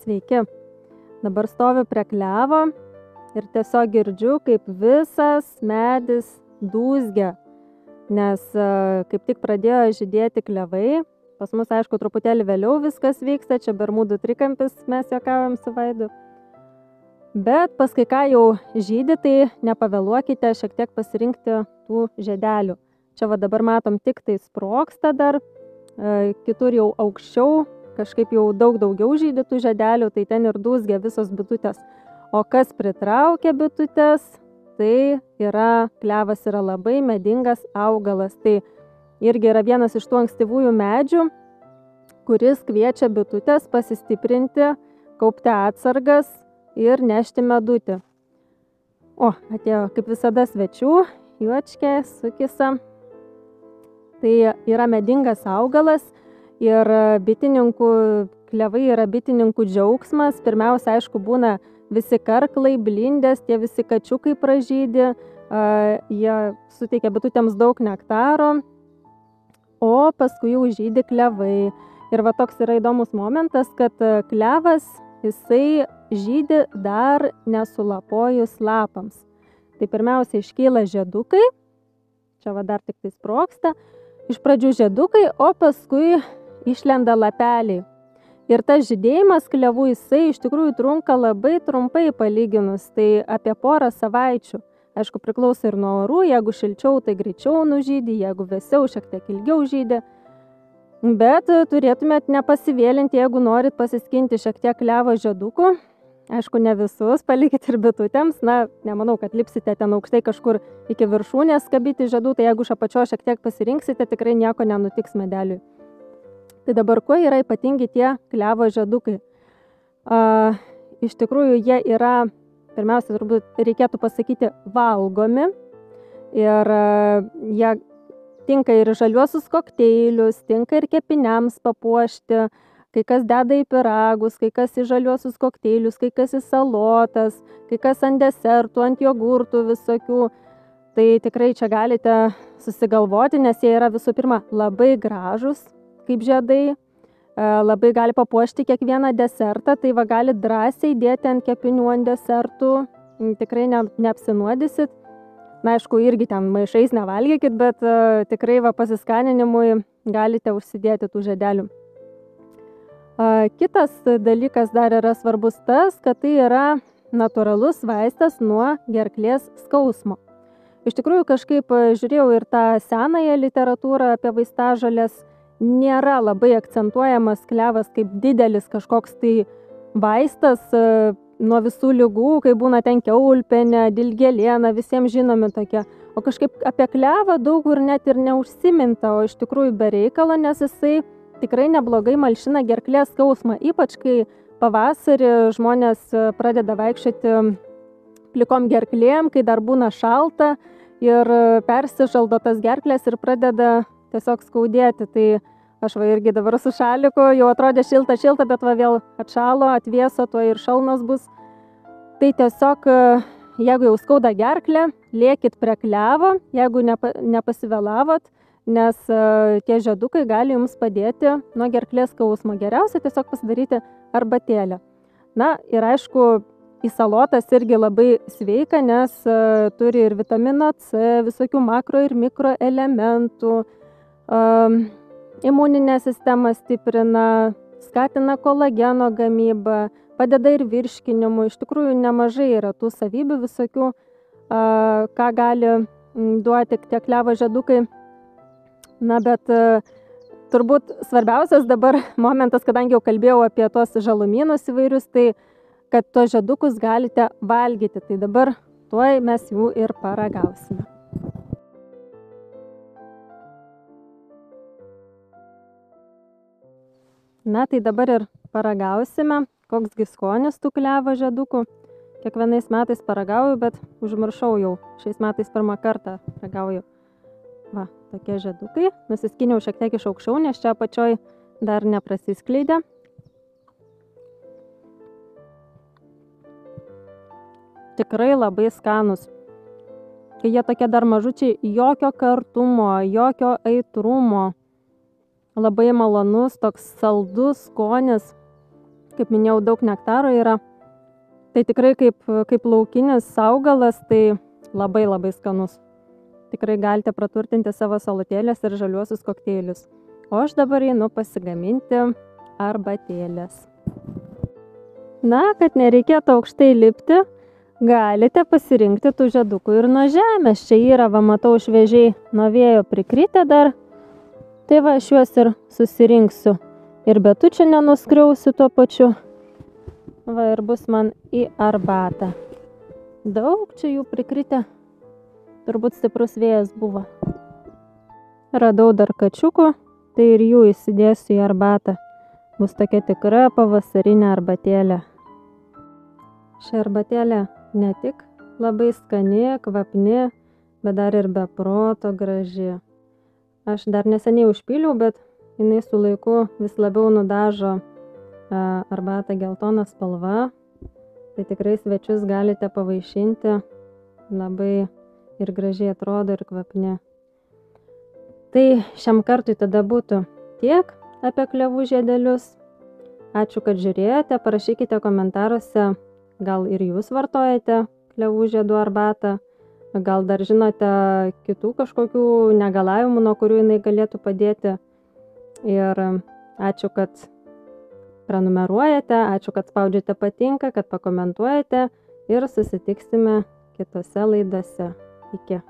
Sveiki. Dabar stoviu prie klevo ir tiesiog girdžiu, kaip visas medis dūzgia, nes kaip tik pradėjo žydėti klevai. Pas mus, aišku, truputėlį vėliau viskas vyksta, čia Bermudų trikampis, mes juokaujam su Vaidu. Bet pas kai ką jau žydi, tai nepavėluokite šiek tiek pasirinkti tų žiedelių. Čia va dabar matom tik tai sprogsta dar, kitur jau aukščiau, kažkaip jau daug daugiau žydi tų žiedelių, tai ten ir dūzgia visos bitutės. O kas pritraukia bitutės, tai klevas yra labai medingas augalas. Tai irgi yra vienas iš tų ankstyvųjų medžių, kuris kviečia bitutės pasistiprinti, kaupti atsargas ir nešti medutį. O, atėjo kaip visada svečių, Juočkė, Sukisa. Tai yra medingas augalas ir klevai yra bitininkų džiaugsmas. Pirmiausia, aišku, būna visi karklai, blindės, tie visi kačiukai pražydi, jie suteikia bitutėms daug nektaro, o paskui jau žydi klevai. Ir va toks yra įdomus momentas, kad klevas, jisai žydi dar nesulapojus lapams. Tai pirmiausia iškyla žiedukai, čia va dar tik tai sprogsta, iš pradžių žiedukai, o paskui išlenda lapeliai. Ir tas žydėjimas klevų jisai iš tikrųjų trunka labai trumpai palyginus, tai apie porą savaičių. Aišku, priklauso ir nuo orų, jeigu šilčiau, tai greičiau nužydi, jeigu vėsiau, šiek tiek ilgiau žydi. Bet turėtumėt nepasivėlinti, jeigu norit pasiskinti šiek tiek klevo žiedukų. Aišku, ne visus, palikit ir bitutėms. Na, nemanau, kad lipsite ten aukštai kažkur iki viršūnės kabyti žiedų, tai jeigu iš apačios šiek tiek pasirinksite, tikrai nieko nenutiks medeliui. Tai dabar kuo yra ypatingi tie klevo žiedukai? Iš tikrųjų, jie yra, pirmiausia, turbūt reikėtų pasakyti, valgomi. Ir jie tinka ir žaliuosius kokteilius, tinka ir kepiniams papuošti. Kai kas deda į pyragus, kai kas į žaliuosius kokteilius, kai kas į salotas, kai kas ant desertų, ant jogurtų visokių. Tai tikrai čia galite susigalvoti, nes jie yra visų pirma labai gražus, kaip žiedai, labai gali papuošti kiekvieną desertą, tai va gali drąsiai dėti ant kepinių, ant desertų, tikrai neapsinuodysit. Na, aišku, irgi ten maišais nevalgykit, bet tikrai va pasiskaninimui galite užsidėti tų žiedelių. Kitas dalykas dar yra svarbus tas, kad tai yra natūralus vaistas nuo gerklės skausmo. Iš tikrųjų, kažkaip žiūrėjau ir tą senąją literatūrą apie vaistažoles, nėra labai akcentuojamas klevas kaip didelis kažkoks tai vaistas nuo visų ligų, kai būna ten kiaulpienė, dilgėlėna, visiems žinomi tokie. O kažkaip apie klevą daug kur net ir neužsiminta, o iš tikrųjų be reikalo, nes jisai tikrai neblogai malšina gerklės skausmą, ypač kai pavasarį žmonės pradeda vaikščioti plikom gerklėm, kai dar būna šalta ir persišaldo tas gerklės ir pradeda tiesiog skaudėti. Tai aš va irgi dabar su šaliku, jau atrodė šilta, bet va vėl atšalo, atvėso, tuo ir šalnos bus. Tai tiesiog, jeigu jau skauda gerklę, lėkit prie klevo, jeigu nepasivėlavot, nes tie žiedukai gali jums padėti nuo gerklės skausmo. Geriausia tiesiog pasidaryti arbatėlę. Na ir aišku, į salotas irgi labai sveika, nes turi ir vitamino C, visokių makro ir mikroelementų, imuninę sistemą stiprina, skatina kolageno gamybą, padeda ir virškinimui. Iš tikrųjų nemažai yra tų savybių visokių, ką gali duoti tie klevo žiedukai. Na, bet turbūt svarbiausias dabar momentas, kadangi jau kalbėjau apie tos žalumynus įvairius, tai kad tos žiedukus galite valgyti. Tai dabar tuoj mes jų ir paragausime. Na, tai dabar ir paragausime, koksgi skonis tų klevo žiedukų. Kiekvienais metais paragauju, bet užmiršau jau. Šiais metais pirmą kartą ragauju. Va, tokie žiedukai. Nusiskiniau šiek tiek iš aukščiau, nes čia apačioj dar neprasiskleidė. Tikrai labai skanus. Kai jie tokie dar mažučiai, jokio kartumo, jokio aitrumo. Labai malonus, toks saldus skonis. Kaip minėjau, daug nektaro yra. Tai tikrai kaip laukinis augalas, tai labai labai skanus. Tikrai galite praturtinti savo salotėlės ir žaliuosius kokteilius. O aš dabar einu pasigaminti arbatėlės. Na, kad nereikėtų aukštai lipti, galite pasirinkti tų žiedukų ir nuo žemės. Čia yra, va, matau, šviežiai nuo vėjo prikritę dar. Tai va, aš juos ir susirinksiu. Ir betučių nenuskriausiu tuo pačiu. Va, ir bus man į arbatą. Daug čia jų prikritę. Turbūt stiprus vėjas buvo. Radau dar kačiukų, tai ir jų įsidėsiu į arbatą. Bus tokia tikra pavasarinė arbatėlė. Ši arbatėlė ne tik labai skani, kvapni, bet dar ir be proto graži. Aš dar neseniai užpyliau, bet jinai su laiku vis labiau nudažo arbatą geltoną spalvą. Tai tikrai svečius galite pavaišinti. Labai ir gražiai atrodo ir kvapni. Tai šiam kartui tada būtų tiek apie klevų žiedelius. Ačiū, kad žiūrėjote. Parašykite komentaruose, gal ir jūs vartojate klevų žiedų arbatą. Gal dar žinote kitų kažkokių negalavimų, nuo kurių jinai galėtų padėti. Ir ačiū, kad prenumeruojate, ačiū, kad spaudžiate patinka, kad pakomentuojate ir susitiksime kitose laidose. Iki.